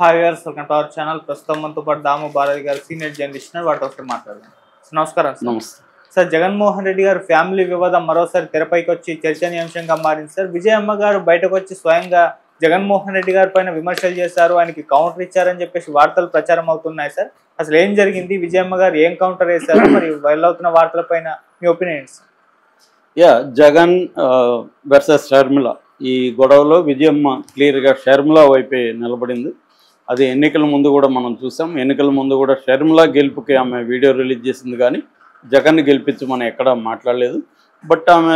Hi viewers, welcome to our channel. ప్రస్తుతం మనతో పాటు దాము భారతి గారు సీనియర్ జర్నలిస్ట్ వాటితో ఒకటి మాట్లాడదాం. నమస్కారం సార్. నమస్తే సార్, జగన్మోహన్ రెడ్డి గారు ఫ్యామిలీ వివాదం మరోసారి తెరపైకి వచ్చి చర్చనీయాంశంగా మారింది సార్. విజయమ్మ గారు బయటకు వచ్చి స్వయంగా జగన్మోహన్ రెడ్డి గారి పైన విమర్శలు చేశారు, ఆయనకి కౌంటర్ ఇచ్చారని చెప్పేసి వార్తలు ప్రచారం అవుతున్నాయి సార్. అసలు ఏం జరిగింది, విజయమ్మ గారు ఏం కౌంటర్ వేశారు, మరి వైరల్ అవుతున్న వార్తల పైన మీ ఒపీనియన్స్? జగన్ వర్సెస్ షర్మిల ఈ గొడవలో విజయమ్మ క్లియర్గా షర్మిల వైపే నిలబడింది. అది ఎన్నికల ముందు కూడా మనం చూసాం. ఎన్నికల ముందు కూడా షర్మిల గెలుపుకి ఆమె వీడియో రిలీజ్ చేసింది, కానీ జగన్ గెలిపించి మనం ఎక్కడా మాట్లాడలేదు. బట్ ఆమె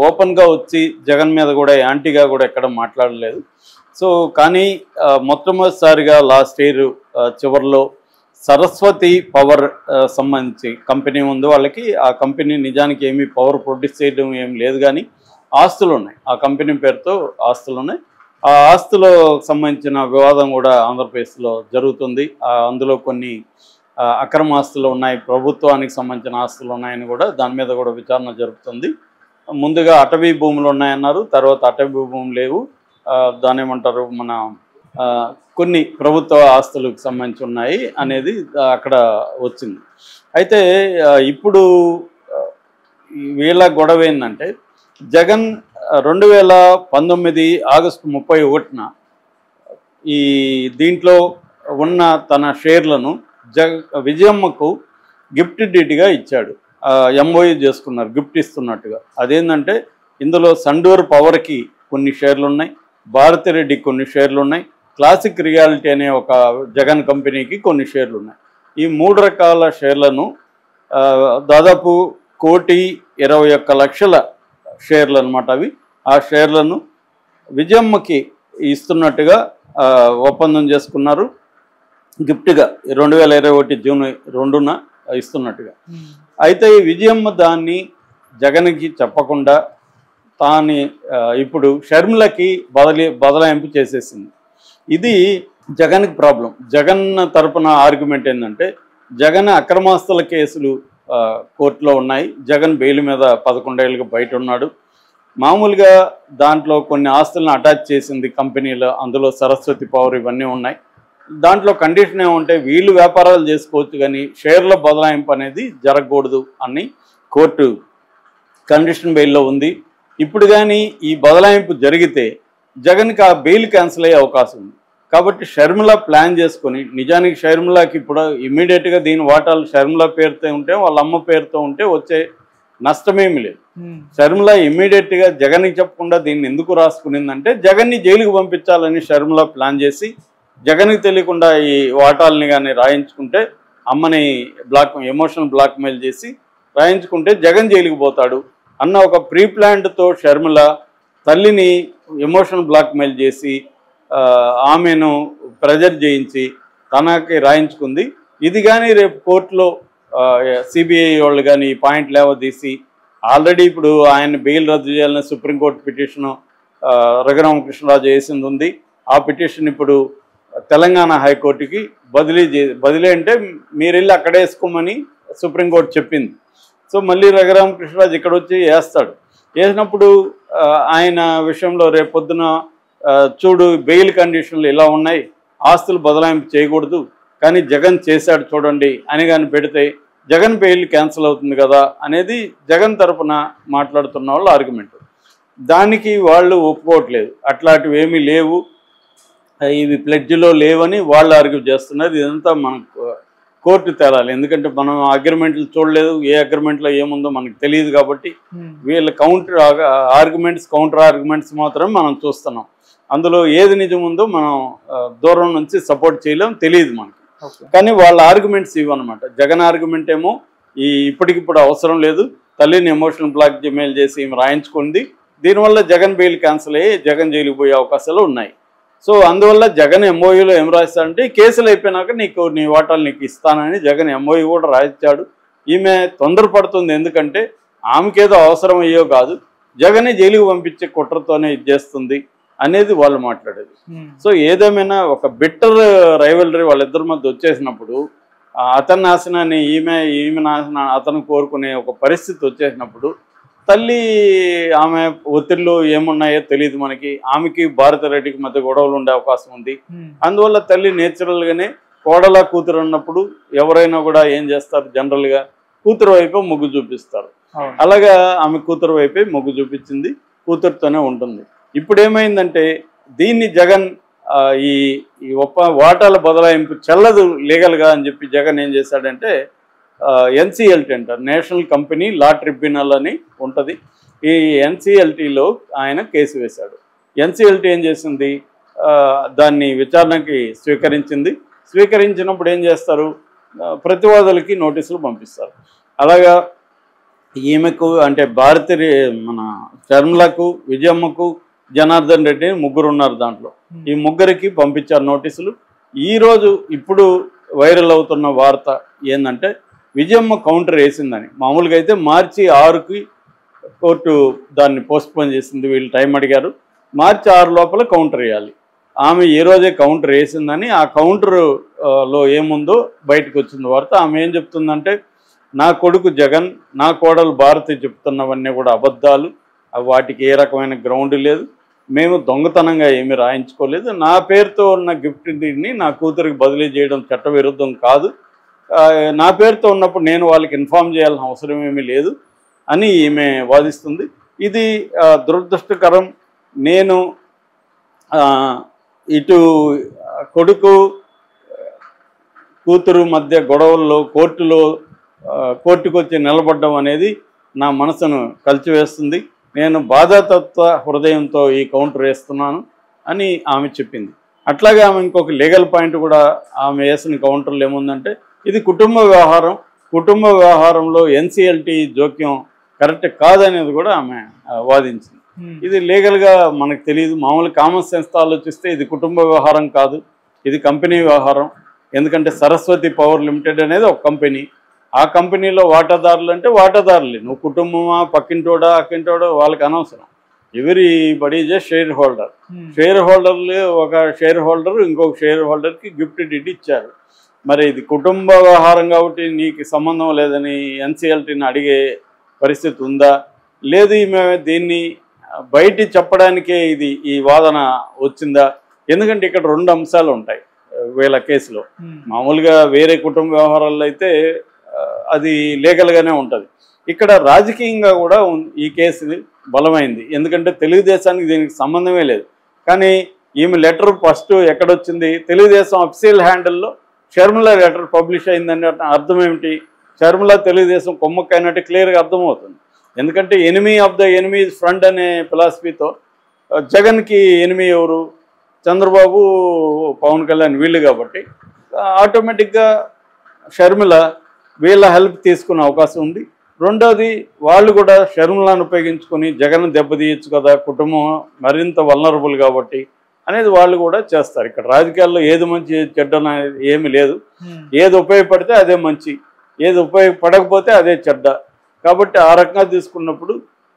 ఓపెన్గా వచ్చి జగన్ మీద కూడా యాంటీగా కూడా ఎక్కడ మాట్లాడలేదు. సో కానీ మొట్టమొదటిసారిగా లాస్ట్ ఇయర్ చివరిలో సరస్వతి పవర్ సంబంధించి కంపెనీ ఉంది వాళ్ళకి. ఆ కంపెనీ నిజానికి ఏమీ పవర్ ప్రొడ్యూస్ చేయడం ఏం లేదు, కానీ ఆస్తులు ఉన్నాయి. ఆ కంపెనీ పేరుతో ఆస్తులు ఉన్నాయి. ఆ ఆస్తులకు సంబంధించిన వివాదం కూడా ఆంధ్రప్రదేశ్లో జరుగుతుంది. అందులో కొన్ని అక్రమ ఆస్తులు ఉన్నాయి, ప్రభుత్వానికి సంబంధించిన ఆస్తులు ఉన్నాయని కూడా దాని మీద కూడా విచారణ జరుగుతుంది. ముందుగా అటవీ భూములు ఉన్నాయన్నారు, తర్వాత అటవీ భూములు లేవు, దాని ఏమంటారు మన కొన్ని ప్రభుత్వ ఆస్తులకు సంబంధించి ఉన్నాయి అనేది అక్కడ వచ్చింది. అయితే ఇప్పుడు వీళ్ళ గొడవ ఏంటంటే, జగన్ 2019 ఆగస్టు 31న ఈ దీంట్లో ఉన్న తన షేర్లను విజయమ్మకు గిఫ్ట్ డీడ్గా ఇచ్చాడు. ఎంఓయూ చేసుకున్నారు గిఫ్ట్ ఇస్తున్నట్టుగా. అదేంటంటే ఇందులో సండూర్ పవర్కి కొన్ని షేర్లు ఉన్నాయి, భారతిరెడ్డికి కొన్ని షేర్లు ఉన్నాయి, క్లాసిక్ రియాలిటీ అనే ఒక జగన్ కంపెనీకి కొన్ని షేర్లు ఉన్నాయి. ఈ 3 రకాల షేర్లను దాదాపు 1,21,00,000 షేర్లు అనమాట అవి. ఆ షేర్లను విజయమ్మకి ఇస్తున్నట్టుగా ఒప్పందం చేసుకున్నారు. గిఫ్ట్గా 2021 జూన్ 2న ఇస్తున్నట్టుగా. అయితే ఈ విజయమ్మ దాన్ని జగన్కి చెప్పకుండా తాను ఇప్పుడు షర్మిలకి బదలాయింపు చేసేసింది. ఇది జగన్కి ప్రాబ్లం. జగన్ తరపున ఆర్గ్యుమెంట్ ఏంటంటే, జగన్ అక్రమాస్తుల కేసులు కోర్టులో ఉన్నాయి, జగన్ బెయిల్ మీద 11 ఏళ్ళకి బయట ఉన్నాడు. మామూలుగా దాంట్లో కొన్ని ఆస్తులను అటాచ్ చేసింది కంపెనీలో, అందులో సరస్వతి పవర్ ఇవన్నీ ఉన్నాయి. దాంట్లో కండిషన్ ఏమంటే వీళ్ళు వ్యాపారాలు చేసుకోవచ్చు, కానీ షేర్ల బదలాయింపు అనేది జరగకూడదు అని కోర్టు కండిషన్ బెయిల్లో ఉంది. ఇప్పుడు కానీ ఈ బదలాయింపు జరిగితే జగన్కి ఆ బెయిల్ క్యాన్సిల్ అయ్యే అవకాశం ఉంది. కాబట్టి షర్మిల ప్లాన్ చేసుకొని, నిజానికి షర్మిలకి ఇప్పుడు ఇమ్మీడియట్గా దీని వాటాలు షర్మిల పేరుతో ఉంటే, వాళ్ళ అమ్మ పేరుతో ఉంటే వచ్చే నష్టమేమి లేదు. షర్మిల ఇమ్మీడియట్గా జగన్కి చెప్పకుండా దీన్ని ఎందుకు రాసుకునిందంటే, జగన్ని జైలుకి పంపించాలని షర్మిల ప్లాన్ చేసి జగన్కి తెలియకుండా ఈ వాటాలని కానీ రాయించుకుంటే, అమ్మని ఎమోషనల్ బ్లాక్మెయిల్ చేసి రాయించుకుంటే జగన్ జైలుకి పోతాడు అన్న ఒక ప్రీ ప్లాన్డ్తో షర్మిల తల్లిని ఎమోషనల్ బ్లాక్మెయిల్ చేసి ఆమెను ప్రెజర్ చేయించి తనకి రాయించుకుంది. ఇది కానీ రేపు కోర్టులో సిబిఐ వాళ్ళు కానీ ఈ పాయింట్ లేవదీసి, ఆల్రెడీ ఇప్పుడు ఆయన బెయిల్ రద్దు చేయాలని సుప్రీంకోర్టు పిటిషను రఘురామకృష్ణరాజు వేసింది ఉంది. ఆ పిటిషన్ ఇప్పుడు తెలంగాణ హైకోర్టుకి బదిలీ అంటే మీరు వెళ్ళి అక్కడే వేసుకోమని సుప్రీంకోర్టు చెప్పింది. సో మళ్ళీ రఘురామకృష్ణరాజు ఇక్కడ వచ్చి వేస్తాడు. వేసినప్పుడు ఆయన విషయంలో రేపొద్దున చూడు బెయిల్ కండిషన్లు ఇలా ఉన్నాయి, ఆస్తులు బదలాయింపు చేయకూడదు, కానీ జగన్ చేశాడు చూడండి అని కానీ పెడితే జగన్ బెయిల్ క్యాన్సిల్ అవుతుంది కదా అనేది జగన్ తరపున మాట్లాడుతున్న వాళ్ళ ఆర్గ్యుమెంట్. దానికి వాళ్ళు ఒప్పుకోవట్లేదు, అట్లాంటివి ఏమీ లేవు, ఇవి ప్లెడ్జ్లో లేవని వాళ్ళు ఆర్గ్యూ చేస్తున్నారు. ఇదంతా మనకు కోర్టు తేలాలి, ఎందుకంటే మనం అగ్రిమెంట్లు చూడలేదు, ఏ అగ్రిమెంట్లో ఏముందో మనకు తెలియదు. కాబట్టి వీళ్ళ కౌంటర్ ఆర్గ్యుమెంట్స్ మాత్రమే మనం చూస్తున్నాం. అందులో ఏది నిజం ఉందో మనం దూరం నుంచి సపోర్ట్ చేయలేం, తెలియదు మనకి. కానీ వాళ్ళ ఆర్గ్యుమెంట్స్ ఇవన్నమాట. జగన్ ఆర్గ్యుమెంట్ ఏమో ఇప్పటికిప్పుడు అవసరం లేదు, తల్లిని ఎమోషనల్ బ్లాక్ మెయిల్ చేసి ఈమె రాయించుకుంది, దీనివల్ల జగన్ బెయిల్ క్యాన్సిల్ అయ్యి జగన్ జైలుకి పోయే అవకాశాలు ఉన్నాయి. సో అందువల్ల జగన్ ఎంఓయూలో ఏం రాస్తాడంటే, కేసులు అయిపోయినాక నీ వాటాలు నీకు ఇస్తానని జగన్ ఎంఓయూ కూడా రాయించాడు. ఈమె తొందరపడుతుంది, ఎందుకంటే ఆమెకేదో అవసరం అయ్యో కాదు, జగనే జైలుకి పంపించే కుట్రతోనే ఇది చేస్తుంది అనేది వాళ్ళు మాట్లాడేది. సో ఏదేమైనా ఒక బిట్టర్ రైవలరీ వాళ్ళిద్దరి మధ్య వచ్చేసినప్పుడు, అతని నాశనాన్ని ఈమె నాశన అతను కోరుకునే ఒక పరిస్థితి వచ్చేసినప్పుడు తల్లి ఆమె ఒత్తిళ్ళు ఏమున్నాయో తెలియదు మనకి. ఆమెకి భారతిరెడ్డికి మధ్య గొడవలు ఉండే అవకాశం ఉంది. అందువల్ల తల్లి నేచురల్గానే కోడల కూతురు అన్నప్పుడు ఎవరైనా కూడా ఏం చేస్తారు, జనరల్గా కూతురు వైపు మొగ్గు చూపిస్తారు. అలాగా ఆమె కూతురు వైపే మొగ్గు చూపించింది, కూతురుతోనే ఉంటుంది. ఇప్పుడు ఏమైందంటే దీన్ని జగన్ ఈ వాటాల బదలాయింపు చెల్లదు లీగల్గా అని చెప్పి జగన్ ఏం చేశాడంటే ఎన్సిఎల్టీ అంటారు, నేషనల్ కంపెనీ లా ట్రిబ్యునల్ అని ఉంటుంది. ఈ ఎన్సిఎల్టీలో ఆయన కేసు వేశాడు. ఎన్సిఎల్టీ ఏం చేసింది, దాన్ని విచారణకి స్వీకరించినప్పుడు ఏం చేస్తారు, ప్రతివాదులకి నోటీసులు పంపిస్తారు. అలాగా ఈమెకు అంటే మన షర్మిలకు, విజయమ్మకు, జనార్దన్ రెడ్డి ముగ్గురు ఉన్నారు దాంట్లో. ఈ ముగ్గురికి పంపించారు నోటీసులు. ఈరోజు ఇప్పుడు వైరల్ అవుతున్న వార్త ఏంటంటే విజయమ్మ కౌంటర్ వేసిందని. మామూలుగా అయితే మార్చి 6కి కోర్టు దాన్ని పోస్ట్పోన్ చేసింది. వీళ్ళు టైం అడిగారు, మార్చి 6 లోపల కౌంటర్ వేయాలి. ఆమె ఈ రోజే కౌంటర్ వేసిందని ఆ కౌంటర్లో ఏముందో బయటకు వచ్చింది వార్త. ఆమె ఏం చెప్తుందంటే నా కొడుకు జగన్, నా కోడలు భారతి చెప్తున్నవన్నీ కూడా అబద్ధాలు, వాటికి ఏ రకమైన గ్రౌండ్ లేదు, మేము దొంగతనంగా ఏమీ రాయించుకోలేదు, నా పేరుతో ఉన్న గిఫ్ట్ దీన్ని నా కూతురికి బదిలీ చేయడం చట్టవిరుద్ధం కాదు, నా పేరుతో ఉన్నప్పుడు నేను వాళ్ళకి ఇన్ఫార్మ్ చేయాల్సిన అవసరం ఏమీ లేదు అని ఈమె వాదిస్తుంది. ఇది దురదృష్టకరం. నేను ఇటు కొడుకు కూతురు మధ్య గొడవల్లో కోర్టుకు వచ్చి నిలబడడం అనేది నా మనసును కలిచివేస్తుంది. నేను బాధాతత్వ హృదయంతో ఈ కౌంటర్ వేస్తున్నాను అని ఆమె చెప్పింది. అట్లాగే ఆమె ఇంకొక లీగల్ పాయింట్ కూడా ఆమె వేసిన కౌంటర్లు ఏముందంటే ఇది కుటుంబ వ్యవహారంలో ఎన్సిఎల్టీ జోక్యం కరెక్ట్ కాదనేది కూడా ఆమె వాదించింది. ఇది లీగల్గా మనకు తెలియదు. మామూలు కామన్ సెన్స్ ఆలోచిస్తే ఇది కుటుంబ వ్యవహారం కాదు, ఇది కంపెనీ వ్యవహారం. ఎందుకంటే సరస్వతి పవర్ లిమిటెడ్ అనేది ఒక కంపెనీ. ఆ కంపెనీలో వాటాదారులు అంటే వాటాదారులే, నువ్వు కుటుంబమా, పక్కింటోడా, అక్కింటోడా వాళ్ళకి అనవసరం. Every just share holder. ఒక షేర్ హోల్డర్ ఇంకొక షేర్ హోల్డర్కి గిఫ్ట్ డీడ్ ఇచ్చారు. మరి ఇది కుటుంబ వ్యవహారం కాబట్టి నీకు సంబంధం లేదని ఎన్సిఎల్టీని అడిగే పరిస్థితి ఉందా? లేదు, ఈమె దీన్ని బయట చెప్పడానికే ఈ వాదన వచ్చిందా? ఎందుకంటే ఇక్కడ 2 అంశాలు ఉంటాయి వీళ్ళ కేసులో. మామూలుగా వేరే కుటుంబ వ్యవహారాల్లో అయితే అది లీగల్గానే ఉంటుంది. ఇక్కడ రాజకీయంగా కూడా ఈ కేసు బలమైంది. ఎందుకంటే తెలుగుదేశానికి దీనికి సంబంధమే లేదు. కానీ ఈమె లెటర్ ఫస్ట్ ఎక్కడొచ్చింది, తెలుగుదేశం అఫీషియల్ హ్యాండిల్లో షర్మిల లెటర్ పబ్లిష్ అయిందని అర్థం ఏమిటి, షర్మిల తెలుగుదేశం కొమ్మక్కైనట్టు క్లియర్గా అర్థమవుతుంది. ఎందుకంటే enemy of the enemy front అనే ఫిలాసఫీతో జగన్కి ఎనిమీ ఎవరు, చంద్రబాబు, పవన్ కళ్యాణ్ వీళ్ళు కాబట్టి ఆటోమేటిక్గా షర్మిల వీళ్ళ హెల్ప్ తీసుకునే అవకాశం ఉంది. రెండోది వాళ్ళు కూడా షర్మిలను ఉపయోగించుకొని జగన్ దెబ్బతీయచ్చు కదా, కుటుంబం మరింత వల్నరబుల్ కాబట్టి అనేది వాళ్ళు కూడా చేస్తారు. ఇక్కడ రాజకీయాల్లో ఏది మంచి చెడ్డ అనేది ఏమి లేదు. ఏది ఉపయోగపడితే అదే మంచి, ఏది ఉపయోగపడకపోతే అదే చెడ్డ. కాబట్టి ఆ రకంగా తీసుకున్నప్పుడు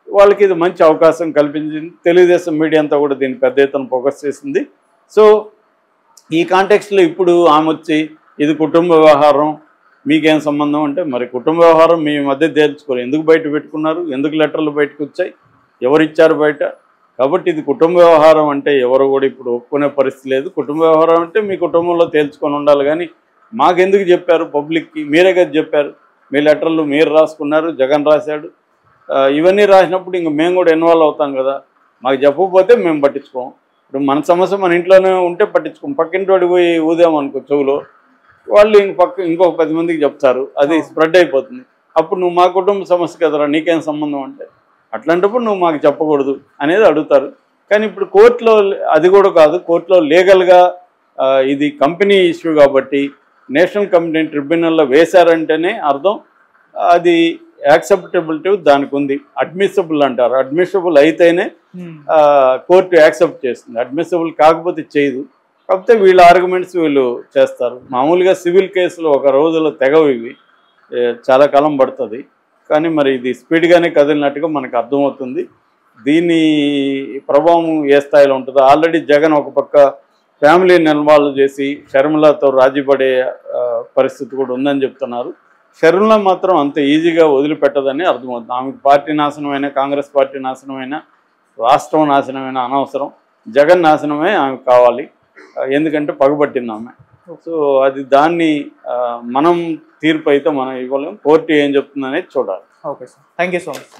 వాళ్ళకి ఇది మంచి అవకాశం కల్పించింది. తెలుగుదేశం మీడియా అంతా కూడా దీన్ని పెద్ద ఎత్తున ఫోకస్ చేసింది. సో ఈ కాంటెక్స్ట్లో ఇప్పుడు ఆమె వచ్చి ఇది కుటుంబ వ్యవహారం, మీకేం సంబంధం అంటే, మరి కుటుంబ వ్యవహారం మీ మధ్య తేల్చుకోరు, ఎందుకు బయట పెట్టుకున్నారు, ఎందుకు లెటర్లు బయటకు వచ్చాయి, ఎవరిచ్చారు బయట? కాబట్టి ఇది కుటుంబ వ్యవహారం అంటే ఎవరు కూడా ఇప్పుడు ఒప్పుకునే పరిస్థితి లేదు. కుటుంబ వ్యవహారం అంటే మీ కుటుంబంలో తేల్చుకొని ఉండాలి. కానీ మాకెందుకు చెప్పారు, పబ్లిక్కి మీరే కదా చెప్పారు, మీ లెటర్లు మీరు రాసుకున్నారు, జగన్ రాశాడు, ఇవన్నీ రాసినప్పుడు ఇంక మేము కూడా ఇన్వాల్వ్ అవుతాం కదా, మాకు చెప్పకపోతే మేము పట్టించుకోం. ఇప్పుడు మన సమస్య మన ఇంట్లోనే ఉంటే పట్టించుకోం, పక్కింటోడికి పోయి ఊదామనుకో చెవులో, వాళ్ళు ఇంకొక 10 మందికి చెప్తారు, అది స్ప్రెడ్ అయిపోతుంది. అప్పుడు నువ్వు మా కుటుంబ సమస్య కదరా, నీకేం సంబంధం అంటే, అట్లాంటప్పుడు నువ్వు మాకు చెప్పకూడదు అనేది అడుగుతారు. కానీ ఇప్పుడు కోర్టులో అది కూడా కాదు, కోర్టులో లీగల్గా ఇది కంపెనీ ఇష్యూ కాబట్టి నేషనల్ కంపెనీ ట్రిబ్యునల్లో వేశారంటేనే అర్థం అది యాక్సెప్టబిలిటీ దానికి ఉంది. అడ్మిసిబుల్ అంటారు, అడ్మిసిబుల్ అయితేనే కోర్టు యాక్సెప్ట్ చేస్తుంది, అడ్మిసిబుల్ కాకపోతే చేయదు. కాకపోతే వీళ్ళ ఆర్గ్యుమెంట్స్ వీళ్ళు చేస్తారు. మామూలుగా సివిల్ కేసులు ఒక రోజులో తెగవు, ఇవి చాలా కాలం పడుతుంది. కానీ మరి ఇది స్పీడ్గానే కదిలినట్టుగా మనకు అర్థమవుతుంది. దీని ప్రభావం ఏ స్థాయిలో ఉంటుందో. ఆల్రెడీ జగన్ ఒక పక్క ఫ్యామిలీని ఇన్వాల్వ్ చేసి షర్మిలతో రాజీపడే పరిస్థితి కూడా ఉందని చెప్తున్నారు. షర్మిల మాత్రం అంత ఈజీగా వదిలిపెట్టదని అర్థమవుతుంది. ఆమెకు పార్టీ నాశనమైన, కాంగ్రెస్ పార్టీ నాశనమైన, రాష్ట్రం నాశనమైన అనవసరం. జగన్ నాశనమే ఆమెకు కావాలి. ఎందుకంటే పగబట్టింది ఆమె. సో అది దాన్ని మనం తీర్పు అయితే మనం ఇవ్వలేం. కోర్టు ఏం చెప్తుందనేది చూడాలి. Okay sir, thank you so much.